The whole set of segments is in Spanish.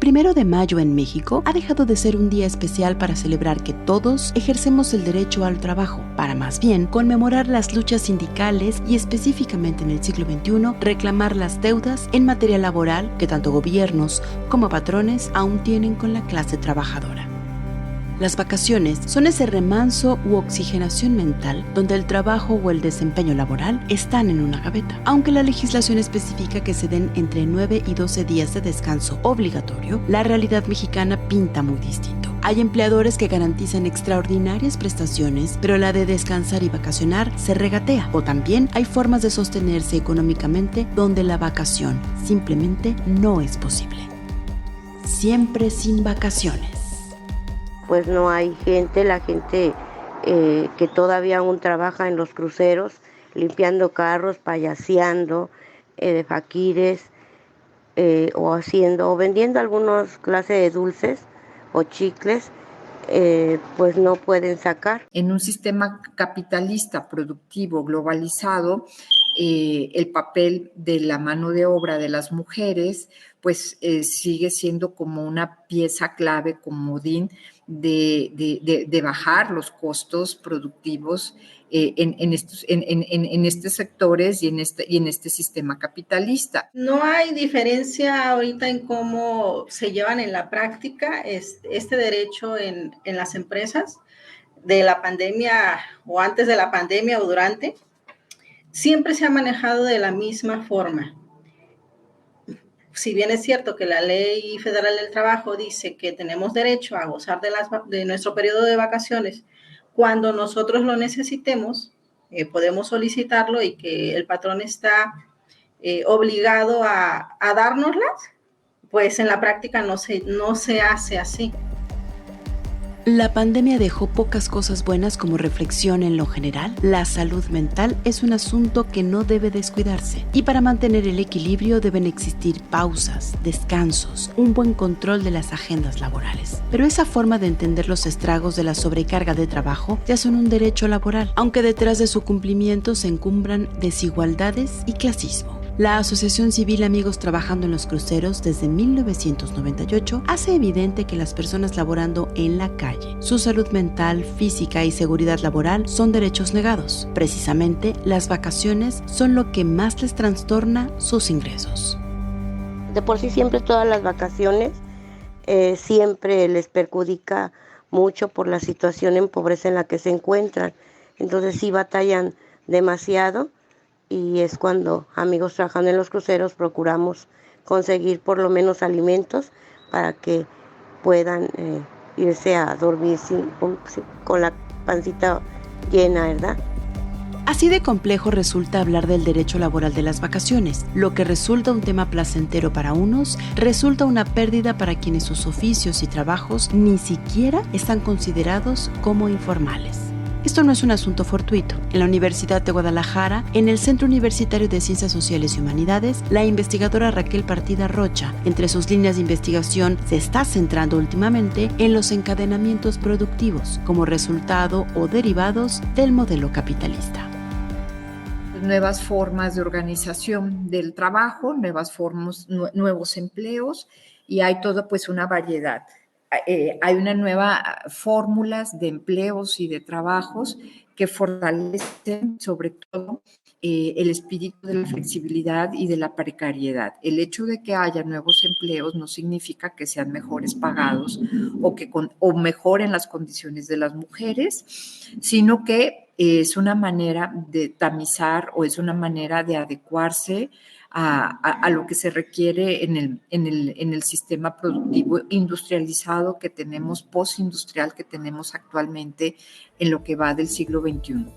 1 de mayo en México ha dejado de ser un día especial para celebrar que todos ejercemos el derecho al trabajo, para más bien conmemorar las luchas sindicales y específicamente en el siglo XXI reclamar las deudas en materia laboral que tanto gobiernos como patrones aún tienen con la clase trabajadora. Las vacaciones son ese remanso u oxigenación mental donde el trabajo o el desempeño laboral están en una gaveta. Aunque la legislación especifica que se den entre 9 y 12 días de descanso obligatorio, la realidad mexicana pinta muy distinto. Hay empleadores que garantizan extraordinarias prestaciones, pero la de descansar y vacacionar se regatea. O también hay formas de sostenerse económicamente donde la vacación simplemente no es posible. Siempre sin vacaciones. Pues no hay gente, la gente que todavía aún trabaja en los cruceros, limpiando carros, payaseando, de faquires, o vendiendo algunas clases de dulces o chicles, pues no pueden sacar. En un sistema capitalista, productivo, globalizado, el papel de la mano de obra de las mujeres pues sigue siendo como una pieza clave, comodín, de bajar los costos productivos en estos sectores y en este sistema capitalista. No hay diferencia ahorita en cómo se llevan en la práctica este derecho en las empresas de la pandemia o antes de la pandemia o durante. Siempre se ha manejado de la misma forma. Si bien es cierto que la Ley Federal del Trabajo dice que tenemos derecho a gozar de nuestro periodo de vacaciones cuando nosotros lo necesitemos, podemos solicitarlo y que el patrón está obligado a dárnoslas, pues en la práctica no se hace así. La pandemia dejó pocas cosas buenas como reflexión en lo general. La salud mental es un asunto que no debe descuidarse y para mantener el equilibrio deben existir pausas, descansos, un buen control de las agendas laborales. Pero esa forma de entender los estragos de la sobrecarga de trabajo ya son un derecho laboral, aunque detrás de su cumplimiento se encumbran desigualdades y clasismo. La Asociación Civil Amigos Trabajando en los Cruceros desde 1998 hace evidente que las personas laborando en la calle, su salud mental, física y seguridad laboral son derechos negados. Precisamente, las vacaciones son lo que más les trastorna sus ingresos. De por sí siempre todas las vacaciones siempre les perjudica mucho por la situación en pobreza en la que se encuentran. Entonces sí batallan demasiado. Y es cuando Amigos Trabajando en los Cruceros procuramos conseguir por lo menos alimentos para que puedan irse a dormir con la pancita llena, ¿verdad? Así de complejo resulta hablar del derecho laboral de las vacaciones. Lo que resulta un tema placentero para unos, resulta una pérdida para quienes sus oficios y trabajos ni siquiera están considerados como informales. Esto no es un asunto fortuito. En la Universidad de Guadalajara, en el Centro Universitario de Ciencias Sociales y Humanidades, la investigadora Raquel Partida Rocha, entre sus líneas de investigación, se está centrando últimamente en los encadenamientos productivos como resultado o derivados del modelo capitalista. Nuevas formas de organización del trabajo, nuevas formas, nuevos empleos y hay toda pues una variedad. Hay una nueva fórmulas de empleos y de trabajos que fortalecen sobre todo el espíritu de la flexibilidad y de la precariedad. El hecho de que haya nuevos empleos no significa que sean mejores pagados o mejoren las condiciones de las mujeres, sino que es una manera de tamizar o es una manera de adecuarse a lo que se requiere en el sistema productivo industrializado que tenemos, postindustrial que tenemos actualmente en lo que va del siglo XXI.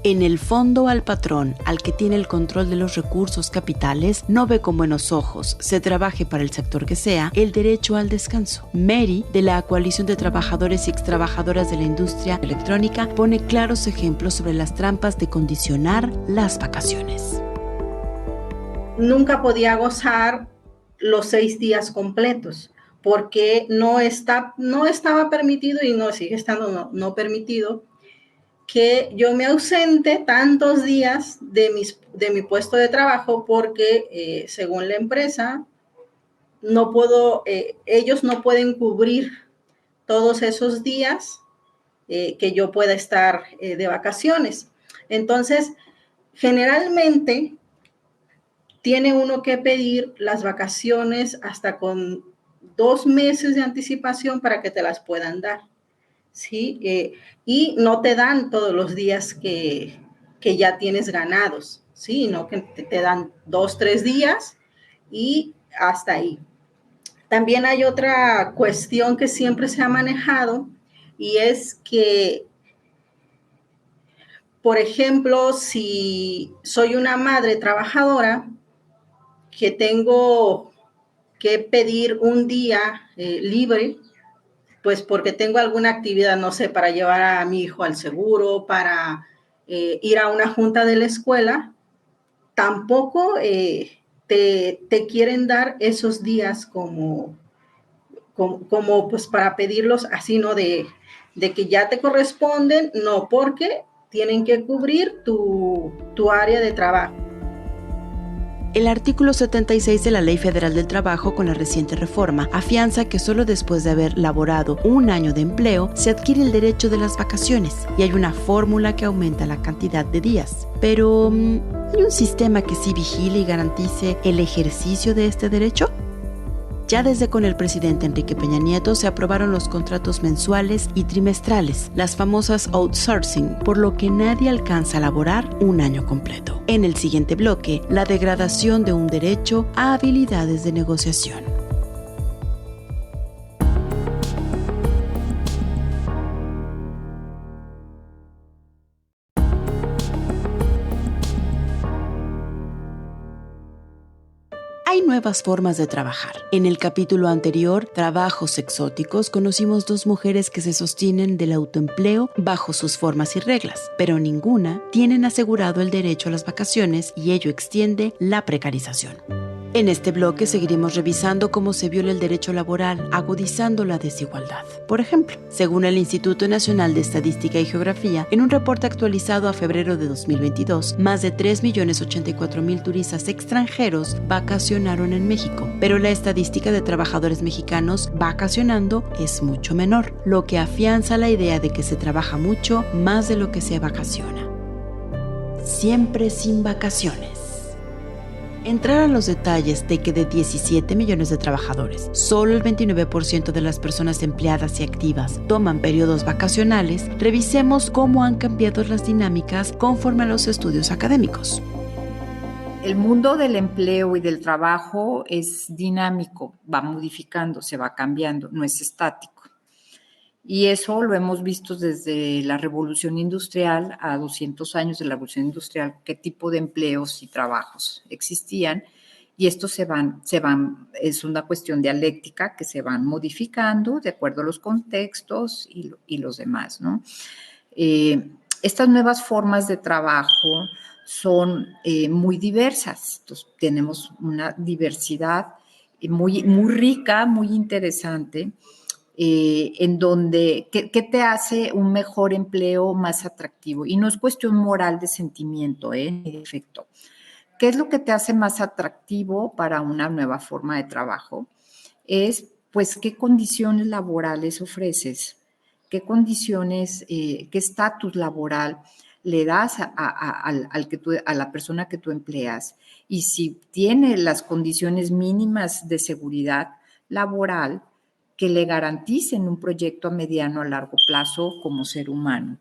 En el fondo, al patrón, al que tiene el control de los recursos capitales, no ve con buenos ojos, se trabaje para el sector que sea, el derecho al descanso. Mary, de la Coalición de Trabajadores y Extrabajadoras de la Industria Electrónica, pone claros ejemplos sobre las trampas de condicionar las vacaciones. Nunca podía gozar los 6 días completos porque no estaba permitido y no sigue estando no permitido que yo me ausente tantos días de mi puesto de trabajo porque según la empresa ellos no pueden cubrir todos esos días que yo pueda estar de vacaciones. Entonces, generalmente tiene uno que pedir las vacaciones hasta con 2 meses de anticipación para que te las puedan dar, ¿sí? Y no te dan todos los días que ya tienes ganados, ¿sí? No que te dan 2, 3 días y hasta ahí. También hay otra cuestión que siempre se ha manejado y es que, por ejemplo, si soy una madre trabajadora que tengo que pedir un día libre, pues porque tengo alguna actividad, no sé, para llevar a mi hijo al seguro, para ir a una junta de la escuela, tampoco te quieren dar esos días como pues para pedirlos así, ¿no? De que ya te corresponden, no, porque tienen que cubrir tu área de trabajo. El artículo 76 de la Ley Federal del Trabajo, con la reciente reforma, afianza que solo después de haber laborado un año de empleo se adquiere el derecho de las vacaciones y hay una fórmula que aumenta la cantidad de días. Pero, ¿hay un sistema que sí vigile y garantice el ejercicio de este derecho? Ya desde con el presidente Enrique Peña Nieto se aprobaron los contratos mensuales y trimestrales, las famosas outsourcing, por lo que nadie alcanza a laborar un año completo. En el siguiente bloque, la degradación de un derecho a habilidades de negociación. Hay nuevas formas de trabajar. En el capítulo anterior, Trabajos exóticos, conocimos 2 mujeres que se sostienen del autoempleo bajo sus formas y reglas, pero ninguna tienen asegurado el derecho a las vacaciones y ello extiende la precarización. En este bloque seguiremos revisando cómo se viola el derecho laboral, agudizando la desigualdad. Por ejemplo, según el Instituto Nacional de Estadística y Geografía, en un reporte actualizado a febrero de 2022, más de 3.084.000 turistas extranjeros vacacionaron en México, pero la estadística de trabajadores mexicanos vacacionando es mucho menor, lo que afianza la idea de que se trabaja mucho más de lo que se vacaciona. Siempre sin vacaciones. Entrar a los detalles de que de 17 millones de trabajadores, solo el 29% de las personas empleadas y activas toman periodos vacacionales, revisemos cómo han cambiado las dinámicas conforme a los estudios académicos. El mundo del empleo y del trabajo es dinámico, va modificándose, va cambiando, no es estático. Y eso lo hemos visto desde la Revolución Industrial a 200 años de la Revolución Industrial, qué tipo de empleos y trabajos existían. Y estos se van, es una cuestión dialéctica que se van modificando de acuerdo a los contextos y los demás, ¿no? Estas nuevas formas de trabajo son muy diversas. Entonces, tenemos una diversidad muy, muy rica, muy interesante, en donde, ¿qué te hace un mejor empleo más atractivo? Y no es cuestión moral de sentimiento, en efecto. ¿Qué es lo que te hace más atractivo para una nueva forma de trabajo? Es, pues, ¿qué condiciones laborales ofreces? ¿Qué condiciones, qué estatus laboral le das a la persona que tú empleas? Y si tiene las condiciones mínimas de seguridad laboral que le garanticen un proyecto a mediano a largo plazo como ser humano.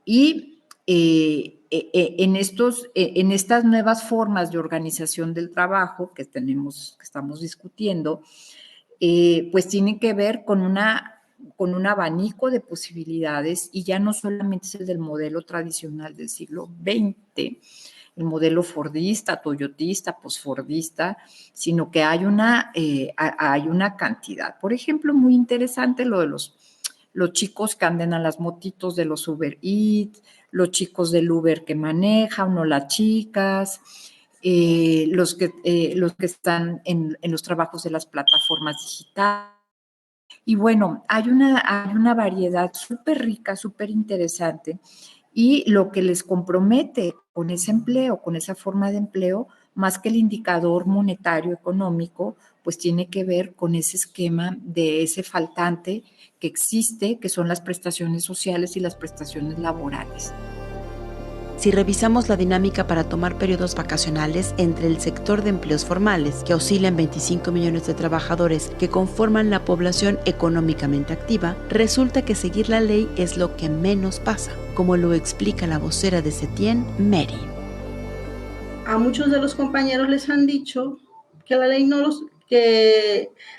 Y en estas nuevas formas de organización del trabajo que estamos discutiendo, pues tienen que ver con un abanico de posibilidades y ya no solamente es el del modelo tradicional del siglo XX, el modelo fordista, toyotista, posfordista, sino que hay una cantidad. Por ejemplo, muy interesante lo de los chicos que andan a las motitos de los Uber Eats, los chicos del Uber que manejan o las chicas, los que están en los trabajos de las plataformas digitales. Y bueno, hay una variedad súper rica, súper interesante, y lo que les compromete con ese empleo, con esa forma de empleo, más que el indicador monetario económico, pues tiene que ver con ese esquema de ese faltante que existe, que son las prestaciones sociales y las prestaciones laborales. Si revisamos la dinámica para tomar periodos vacacionales entre el sector de empleos formales, que oscila en 25 millones de trabajadores que conforman la población económicamente activa, resulta que seguir la ley es lo que menos pasa, como lo explica la vocera de Setien, Mary. A muchos de los compañeros les han dicho que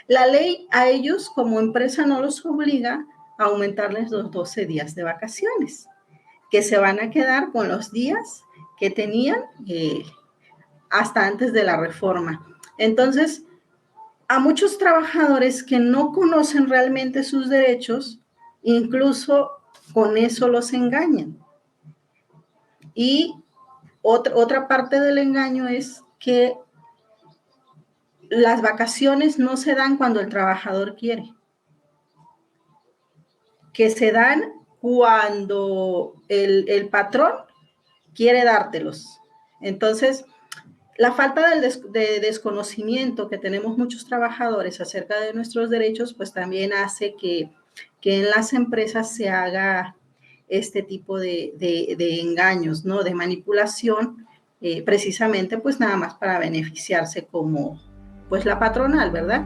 la ley a ellos como empresa no los obliga a aumentarles los 12 días de vacaciones, que se van a quedar con los días que tenían hasta antes de la reforma. Entonces, a muchos trabajadores que no conocen realmente sus derechos, incluso con eso los engañan. Y otra parte del engaño es que las vacaciones no se dan cuando el trabajador quiere, que se dan cuando el patrón quiere dártelos. Entonces, la falta de desconocimiento que tenemos muchos trabajadores acerca de nuestros derechos, pues también hace que en las empresas se haga este tipo de engaños, ¿no? De manipulación, precisamente pues nada más para beneficiarse como pues la patronal, ¿verdad?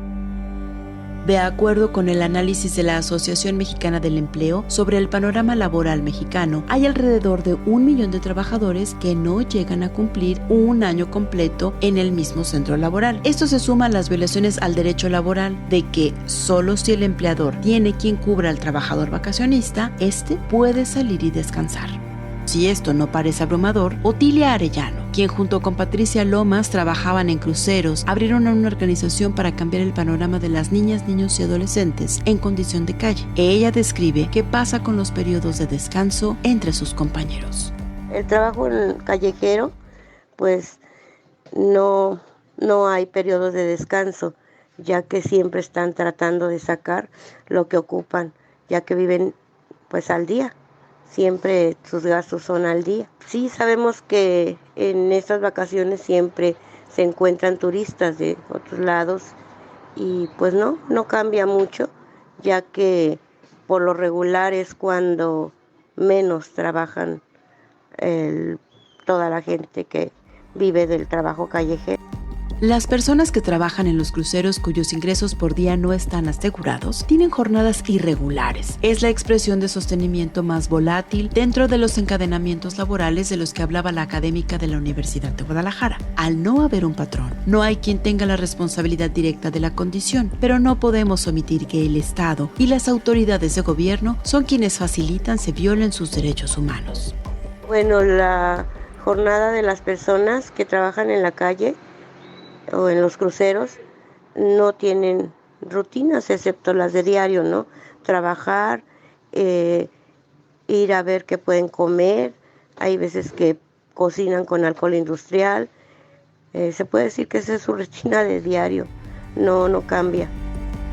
De acuerdo con el análisis de la Asociación Mexicana del Empleo sobre el panorama laboral mexicano, hay alrededor de 1 millón de trabajadores que no llegan a cumplir un año completo en el mismo centro laboral. Esto se suma a las violaciones al derecho laboral de que solo si el empleador tiene quien cubra al trabajador vacacionista, este puede salir y descansar. Si esto no parece abrumador, Otilia Arellano, quien junto con Patricia Lomas trabajaban en cruceros, abrieron una organización para cambiar el panorama de las niñas, niños y adolescentes en condición de calle. Ella describe qué pasa con los periodos de descanso entre sus compañeros. El trabajo en callejero, pues no hay periodos de descanso, ya que siempre están tratando de sacar lo que ocupan, ya que viven pues al día. Siempre sus gastos son al día. Sí, sabemos que en estas vacaciones siempre se encuentran turistas de otros lados y pues no cambia mucho, ya que por lo regular es cuando menos trabajan toda la gente que vive del trabajo callejero. Las personas que trabajan en los cruceros cuyos ingresos por día no están asegurados tienen jornadas irregulares. Es la expresión de sostenimiento más volátil dentro de los encadenamientos laborales de los que hablaba la académica de la Universidad de Guadalajara. Al no haber un patrón, no hay quien tenga la responsabilidad directa de la condición, pero no podemos omitir que el Estado y las autoridades de gobierno son quienes facilitan se violen sus derechos humanos. Bueno, la jornada de las personas que trabajan en la calle o en los cruceros no tienen rutinas excepto las de diario, ¿no? Trabajar, ir a ver qué pueden comer, hay veces que cocinan con alcohol industrial, se puede decir que esa es su rutina de diario, no cambia.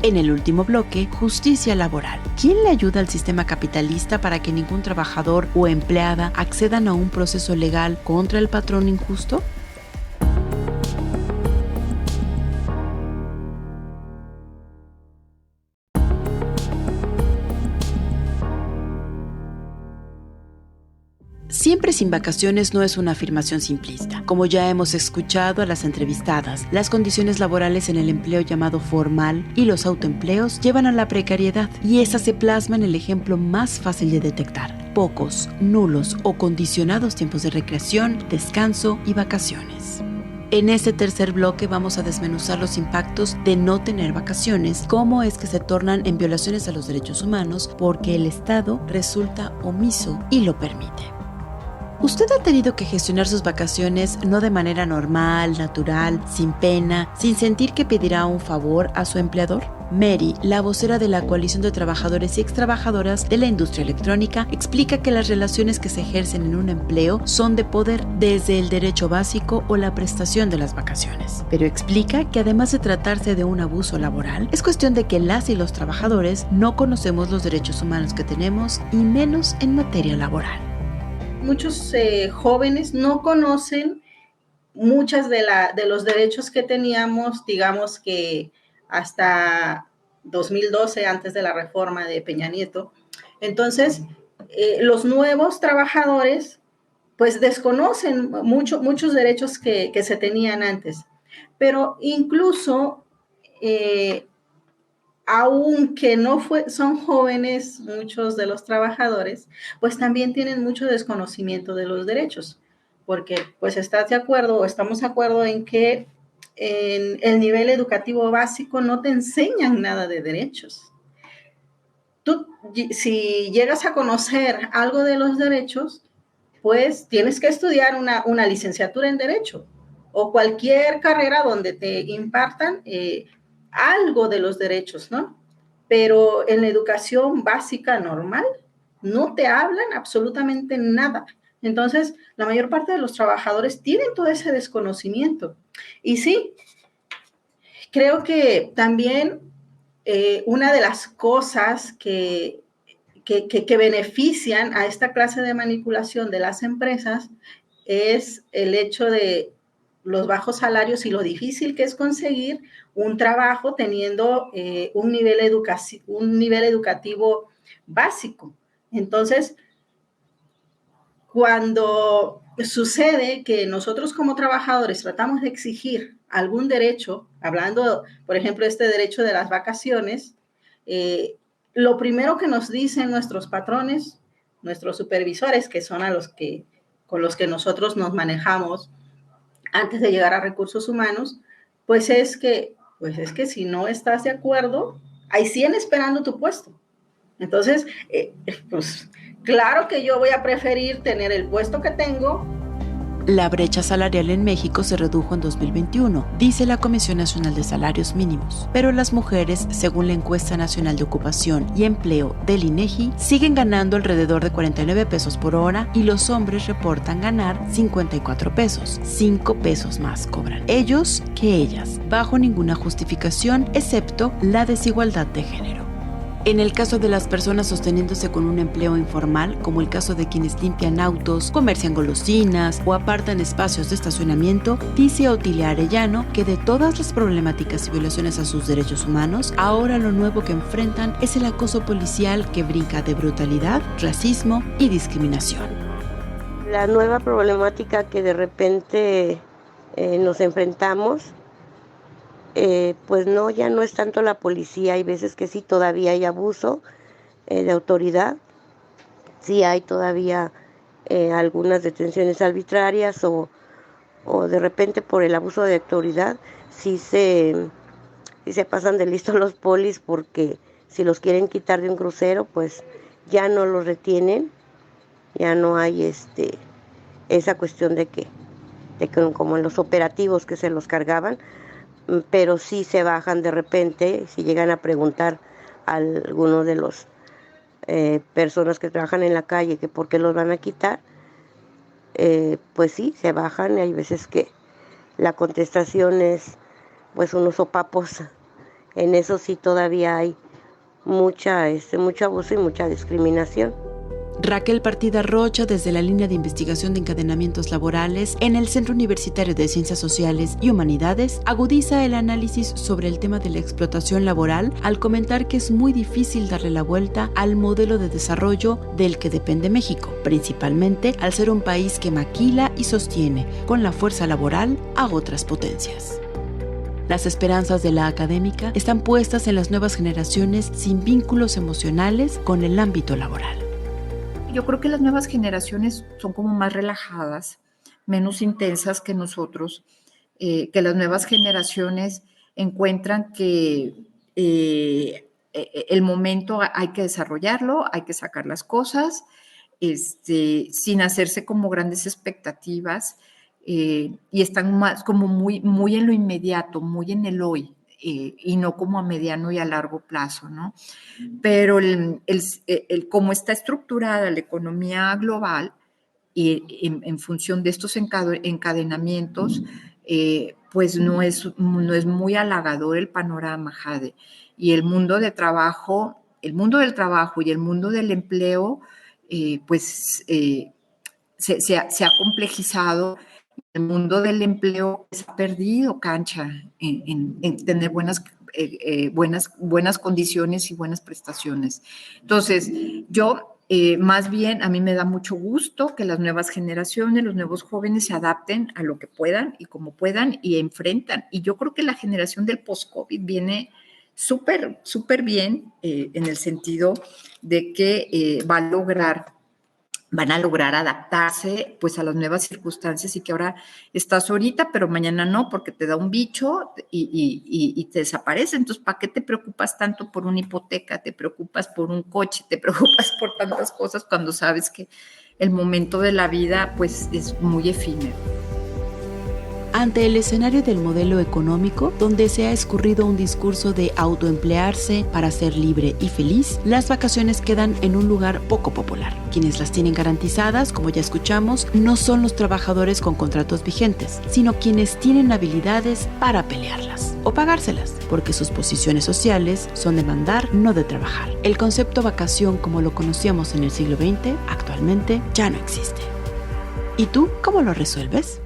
En el último bloque, justicia laboral. ¿Quién le ayuda al sistema capitalista para que ningún trabajador o empleada accedan a un proceso legal contra el patrón injusto? Siempre sin vacaciones no es una afirmación simplista. Como ya hemos escuchado a las entrevistadas, las condiciones laborales en el empleo llamado formal y los autoempleos llevan a la precariedad, y esa se plasma en el ejemplo más fácil de detectar: pocos, nulos o condicionados tiempos de recreación, descanso y vacaciones. En este tercer bloque vamos a desmenuzar los impactos de no tener vacaciones, cómo es que se tornan en violaciones a los derechos humanos porque el Estado resulta omiso y lo permite. ¿Usted ha tenido que gestionar sus vacaciones no de manera normal, natural, sin pena, sin sentir que pedirá un favor a su empleador? Mary, la vocera de la Coalición de Trabajadores y Extrabajadoras de la Industria Electrónica, explica que las relaciones que se ejercen en un empleo son de poder, desde el derecho básico o la prestación de las vacaciones. Pero explica que además de tratarse de un abuso laboral, es cuestión de que las y los trabajadores no conocemos los derechos humanos que tenemos, y menos en materia laboral. Muchos jóvenes no conocen muchas de los derechos que teníamos, digamos que hasta 2012, antes de la reforma de Peña Nieto. Entonces, los nuevos trabajadores pues desconocen muchos derechos que se tenían antes. Pero incluso, aunque son jóvenes muchos de los trabajadores, pues también tienen mucho desconocimiento de los derechos, porque pues estás de acuerdo o estamos de acuerdo en que en el nivel educativo básico no te enseñan nada de derechos. Tú, si llegas a conocer algo de los derechos, pues tienes que estudiar una licenciatura en Derecho o cualquier carrera donde te impartan algo de los derechos, ¿no? Pero en la educación básica normal no te hablan absolutamente nada. Entonces, la mayor parte de los trabajadores tienen todo ese desconocimiento. Y sí, creo que también una de las cosas que benefician a esta clase de manipulación de las empresas es el hecho de los bajos salarios y lo difícil que es conseguir un trabajo teniendo un nivel educativo básico. Entonces, cuando sucede que nosotros como trabajadores tratamos de exigir algún derecho, hablando, por ejemplo, este derecho de las vacaciones, lo primero que nos dicen nuestros patrones, nuestros supervisores, que son con los que nosotros nos manejamos antes de llegar a recursos humanos, pues es que si no estás de acuerdo, ahí siguen esperando tu puesto. Entonces, pues claro que yo voy a preferir tener el puesto que tengo. La brecha salarial en México se redujo en 2021, dice la Comisión Nacional de Salarios Mínimos, pero las mujeres, según la Encuesta Nacional de Ocupación y Empleo del INEGI, siguen ganando alrededor de 49 pesos por hora y los hombres reportan ganar 54 pesos, 5 pesos más cobran ellos que ellas, bajo ninguna justificación excepto la desigualdad de género. En el caso de las personas sosteniéndose con un empleo informal, como el caso de quienes limpian autos, comercian golosinas o apartan espacios de estacionamiento, dice Otilia Arellano que de todas las problemáticas y violaciones a sus derechos humanos, ahora lo nuevo que enfrentan es el acoso policial que brinca de brutalidad, racismo y discriminación. La nueva problemática que de repente nos enfrentamos, pues no, ya no es tanto la policía. Hay veces que sí todavía hay abuso de autoridad, sí hay todavía algunas detenciones arbitrarias o de repente por el abuso de autoridad sí se pasan de listo los polis, porque si los quieren quitar de un crucero pues ya no los retienen, ya no hay esa cuestión de que como en los operativos que se los cargaban, pero sí se bajan de repente. Si llegan a preguntar a alguno de los personas que trabajan en la calle que por qué los van a quitar, pues sí, se bajan. Y hay veces que la contestación es pues unos sopapos. En eso sí todavía hay mucho abuso y mucha discriminación. Raquel Partida Rocha, desde la línea de investigación de encadenamientos laborales en el Centro Universitario de Ciencias Sociales y Humanidades, agudiza el análisis sobre el tema de la explotación laboral al comentar que es muy difícil darle la vuelta al modelo de desarrollo del que depende México, principalmente al ser un país que maquila y sostiene con la fuerza laboral a otras potencias. Las esperanzas de la académica están puestas en las nuevas generaciones sin vínculos emocionales con el ámbito laboral. Yo creo que las nuevas generaciones son como más relajadas, menos intensas que nosotros, que las nuevas generaciones encuentran que el momento hay que desarrollarlo, hay que sacar las cosas, sin hacerse como grandes expectativas, y están más como muy en lo inmediato, muy en el hoy, y no como a mediano y a largo plazo, ¿no? Pero cómo está estructurada la economía global y en función de estos encadenamientos, pues no es muy halagador el panorama, Jade. Y el mundo del trabajo y el mundo del empleo, se ha complejizado El mundo del empleo se ha perdido cancha en tener buenas condiciones y buenas prestaciones. Entonces, yo más bien a mí me da mucho gusto que las nuevas generaciones, los nuevos jóvenes se adapten a lo que puedan y como puedan y enfrentan. Y yo creo que la generación del post-COVID viene súper, súper bien en el sentido de que van a lograr adaptarse pues a las nuevas circunstancias y que ahora estás ahorita, pero mañana no, porque te da un bicho y te desaparece. Entonces, ¿para qué te preocupas tanto por una hipoteca? Te preocupas por un coche, te preocupas por tantas cosas cuando sabes que el momento de la vida pues es muy efímero. Ante el escenario del modelo económico, donde se ha escurrido un discurso de autoemplearse para ser libre y feliz, las vacaciones quedan en un lugar poco popular. Quienes las tienen garantizadas, como ya escuchamos, no son los trabajadores con contratos vigentes, sino quienes tienen habilidades para pelearlas o pagárselas, porque sus posiciones sociales son de mandar, no de trabajar. El concepto vacación como lo conocíamos en el siglo XX, actualmente ya no existe. ¿Y tú cómo lo resuelves?